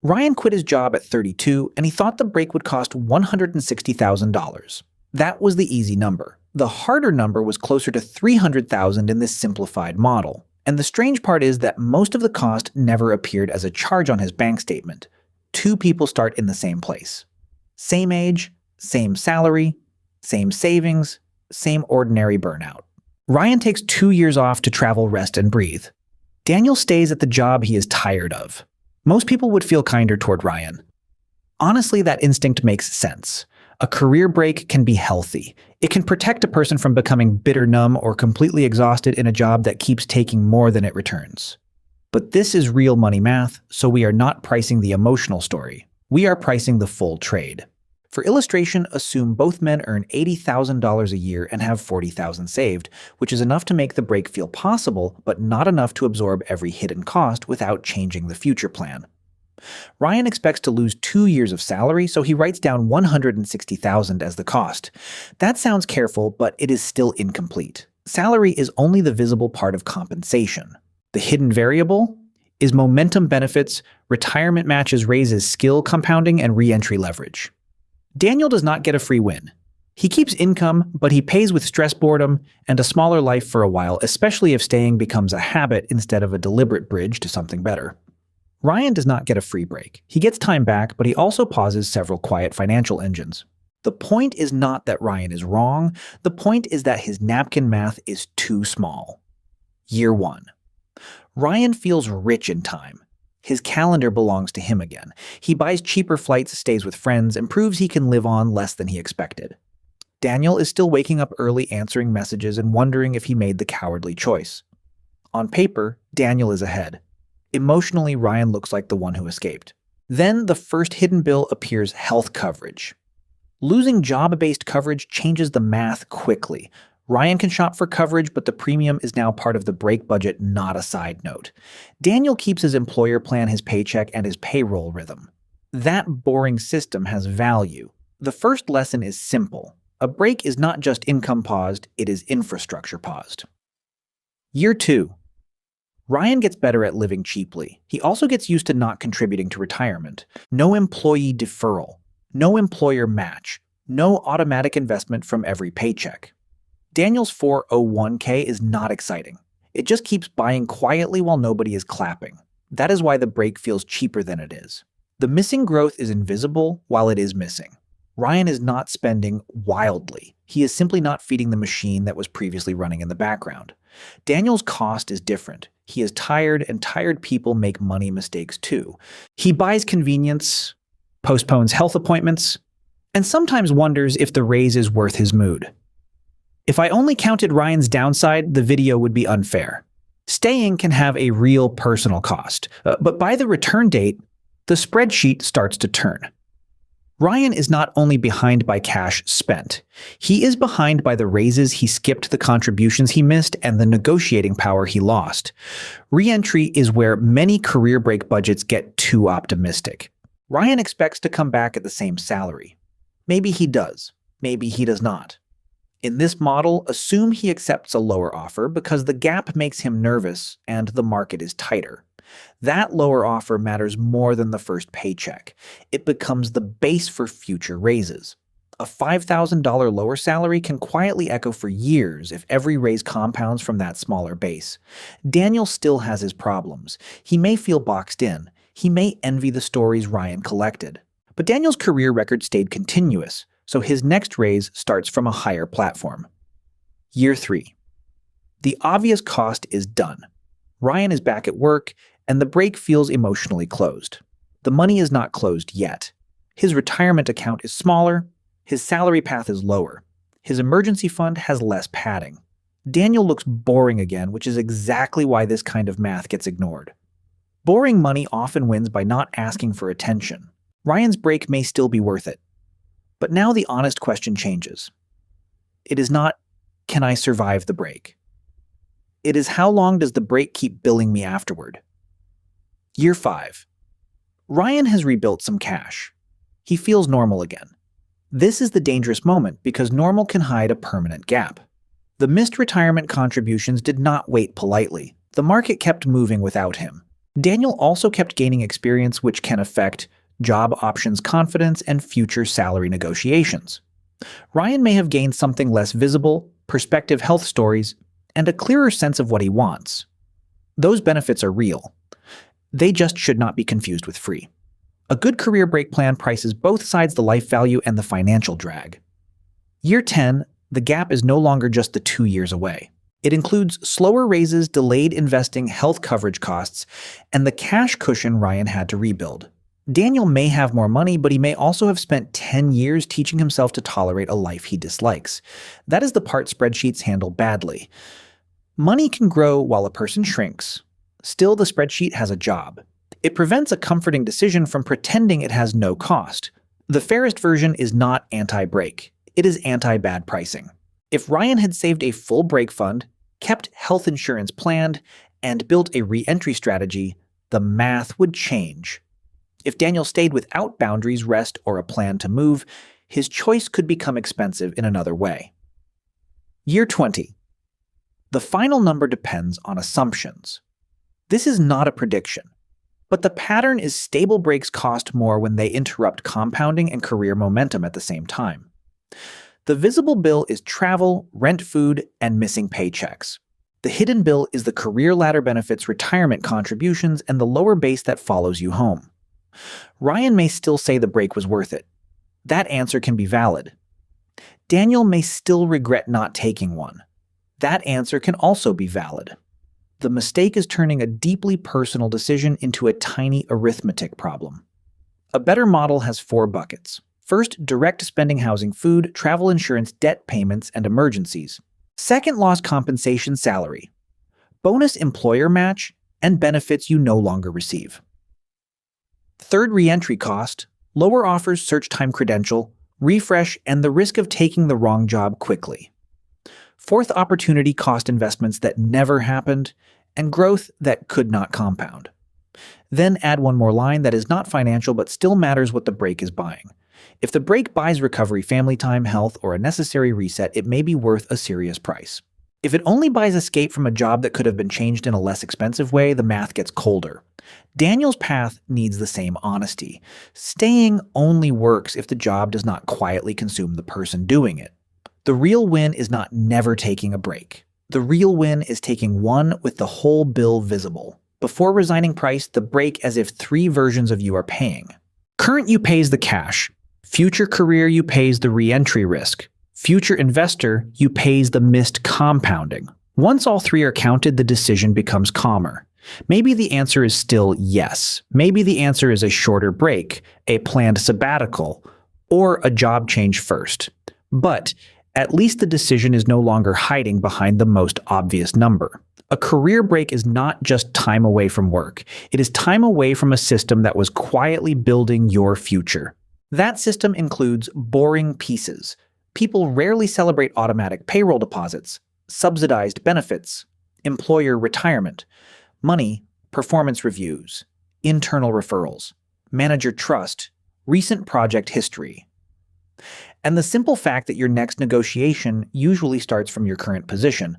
Ryan quit his job at 32, and he thought the break would cost $160,000. That was the easy number. The harder number was closer to $300,000 in this simplified model. And the strange part is that most of the cost never appeared as a charge on his bank statement. Two people start in the same place. Same age, same salary, same savings, same ordinary burnout. Ryan takes 2 years off to travel, rest, and breathe. Daniel stays at the job he is tired of. Most people would feel kinder toward Ryan. Honestly, that instinct makes sense. A career break can be healthy. It can protect a person from becoming bitter numb or completely exhausted in a job that keeps taking more than it returns. But this is real money math, so we are not pricing the emotional story. We are pricing the full trade. For illustration, assume both men earn $80,000 a year and have $40,000 saved, which is enough to make the break feel possible, but not enough to absorb every hidden cost without changing the future plan. Ryan expects to lose 2 years of salary, so he writes down $160,000 as the cost. That sounds careful, but it is still incomplete. Salary is only the visible part of compensation. The hidden variable is momentum benefits, retirement matches, raises, skill compounding, and re-entry leverage. Daniel does not get a free win. He keeps income, but he pays with stress, boredom, and a smaller life for a while, especially if staying becomes a habit instead of a deliberate bridge to something better. Ryan does not get a free break. He gets time back, but he also pauses several quiet financial engines. The point is not that Ryan is wrong. The point is that his napkin math is too small. Year 1. Ryan feels rich in time. His calendar belongs to him again. He buys cheaper flights, stays with friends, and proves he can live on less than he expected. Daniel is still waking up early, answering messages, and wondering if he made the cowardly choice. On paper, Daniel is ahead. Emotionally, Ryan looks like the one who escaped. Then the first hidden bill appears: health coverage. Losing job-based coverage changes the math quickly. Ryan can shop for coverage, but the premium is now part of the break budget, not a side note. Daniel keeps his employer plan, his paycheck, and his payroll rhythm. That boring system has value. The first lesson is simple. A break is not just income paused, it is infrastructure paused. Year 2. Ryan gets better at living cheaply. He also gets used to not contributing to retirement. No employee deferral. No employer match. No automatic investment from every paycheck. Daniel's 401k is not exciting. It just keeps buying quietly while nobody is clapping. That is why the break feels cheaper than it is. The missing growth is invisible while it is missing. Ryan is not spending wildly. He is simply not feeding the machine that was previously running in the background. Daniel's cost is different. He is tired, and tired people make money mistakes too. He buys convenience, postpones health appointments, and sometimes wonders if the raise is worth his mood. If I only counted Ryan's downside, the video would be unfair. Staying can have a real personal cost, but by the return date, the spreadsheet starts to turn. Ryan is not only behind by cash spent. He is behind by the raises he skipped, the contributions he missed, and the negotiating power he lost. Re-entry is where many career break budgets get too optimistic. Ryan expects to come back at the same salary. Maybe he does. Maybe he does not. In this model, assume he accepts a lower offer because the gap makes him nervous and the market is tighter. That lower offer matters more than the first paycheck. It becomes the base for future raises. A $5,000 lower salary can quietly echo for years if every raise compounds from that smaller base. Daniel still has his problems. He may feel boxed in. He may envy the stories Ryan collected. But Daniel's career record stayed continuous, so his next raise starts from a higher platform. Year 3. The obvious cost is done. Ryan is back at work, and the break feels emotionally closed. The money is not closed yet. His retirement account is smaller, his salary path is lower, his emergency fund has less padding. Daniel looks boring again, which is exactly why this kind of math gets ignored. Boring money often wins by not asking for attention. Ryan's break may still be worth it. But now the honest question changes. It is not, can I survive the break? It is, how long does the break keep billing me afterward? Year 5. Ryan has rebuilt some cash. He feels normal again. This is the dangerous moment because normal can hide a permanent gap. The missed retirement contributions did not wait politely. The market kept moving without him. Daniel also kept gaining experience, which can affect job options confidence and future salary negotiations. Ryan may have gained something less visible, perspective health stories, and a clearer sense of what he wants. Those benefits are real. They just should not be confused with free. A good career break plan prices both sides, the life value and the financial drag. Year 10, the gap is no longer just the 2 years away. It includes slower raises, delayed investing, health coverage costs, and the cash cushion Ryan had to rebuild. Daniel may have more money, but he may also have spent 10 years teaching himself to tolerate a life he dislikes. That is the part spreadsheets handle badly. Money can grow while a person shrinks. Still, the spreadsheet has a job. It prevents a comforting decision from pretending it has no cost. The fairest version is not anti-break. It is anti-bad pricing. If Ryan had saved a full break fund, kept health insurance planned, and built a re-entry strategy, the math would change. If Daniel stayed without boundaries, rest, or a plan to move, his choice could become expensive in another way. Year 20. The final number depends on assumptions. This is not a prediction, but the pattern is stable breaks cost more when they interrupt compounding and career momentum at the same time. The visible bill is travel, rent, food, and missing paychecks. The hidden bill is the career ladder benefits, retirement contributions, and the lower base that follows you home. Ryan may still say the break was worth it. That answer can be valid. Daniel may still regret not taking one. That answer can also be valid. The mistake is turning a deeply personal decision into a tiny arithmetic problem. A better model has 4 buckets. First, direct spending, housing, food, travel insurance, debt payments, and emergencies. Second, lost compensation, salary. Bonus, employer match, and benefits you no longer receive. Third, re-entry cost, lower offers, search time, credential, refresh, and the risk of taking the wrong job quickly. Fourth, opportunity cost, investments that never happened, and growth that could not compound. Then add one more line that is not financial but still matters: what the break is buying. If the break buys recovery, family time, health, or a necessary reset, it may be worth a serious price. If it only buys escape from a job that could have been changed in a less expensive way, the math gets colder. Daniel's path needs the same honesty. Staying only works if the job does not quietly consume the person doing it. The real win is not never taking a break. The real win is taking one with the whole bill visible. Before resigning, price the break as if 3 versions of you are paying. Current you pays the cash. Future career you pays the re-entry risk. Future investor you pays the missed compounding. Once all 3 are counted, the decision becomes calmer. Maybe the answer is still yes. Maybe the answer is a shorter break, a planned sabbatical, or a job change first. But at least the decision is no longer hiding behind the most obvious number. A career break is not just time away from work. It is time away from a system that was quietly building your future. That system includes boring pieces. People rarely celebrate automatic payroll deposits, subsidized benefits, employer retirement, money, performance reviews, internal referrals, manager trust, recent project history. And the simple fact that your next negotiation usually starts from your current position,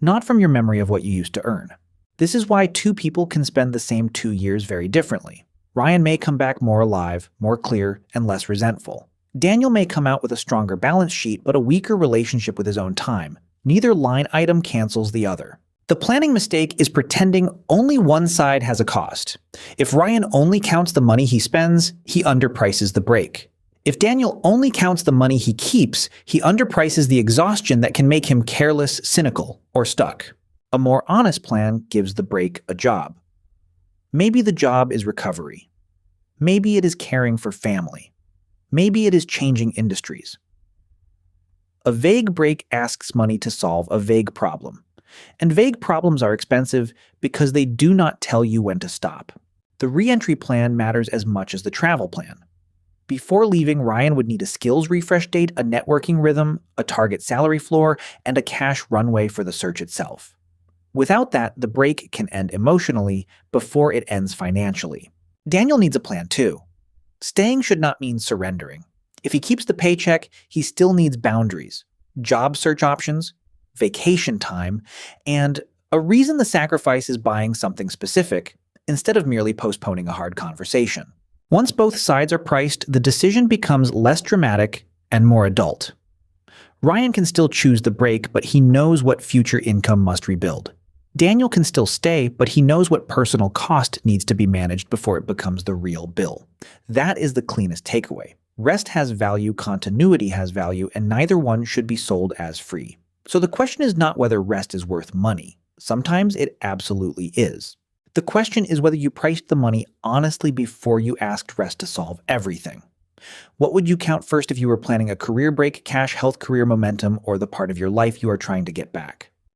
not from your memory of what you used to earn. This is why 2 people can spend the same 2 years very differently. Ryan may come back more alive, more clear, and less resentful. Daniel may come out with a stronger balance sheet but a weaker relationship with his own time. Neither line item cancels the other. The planning mistake is pretending only one side has a cost. If Ryan only counts the money he spends, he underprices the break. If Daniel only counts the money he keeps, he underprices the exhaustion that can make him careless, cynical, or stuck. A more honest plan gives the break a job. Maybe the job is recovery. Maybe it is caring for family. Maybe it is changing industries. A vague break asks money to solve a vague problem. And vague problems are expensive because they do not tell you when to stop. The re-entry plan matters as much as the travel plan. Before leaving, Ryan would need a skills refresh date, a networking rhythm, a target salary floor, and a cash runway for the search itself. Without that, the break can end emotionally before it ends financially. Daniel needs a plan too. Staying should not mean surrendering. If he keeps the paycheck, he still needs boundaries, job search options, vacation time, and a reason the sacrifice is buying something specific, instead of merely postponing a hard conversation. Once both sides are priced, the decision becomes less dramatic and more adult. Ryan can still choose the break, but he knows what future income must rebuild. Daniel can still stay, but he knows what personal cost needs to be managed before it becomes the real bill. That is the cleanest takeaway. Rest has value, continuity has value, and neither one should be sold as free. So the question is not whether rest is worth money. Sometimes it absolutely is. The question is whether you priced the money honestly before you asked rest to solve everything. What would you count first if you were planning a career break, cash, health, career momentum, or the part of your life you are trying to get back?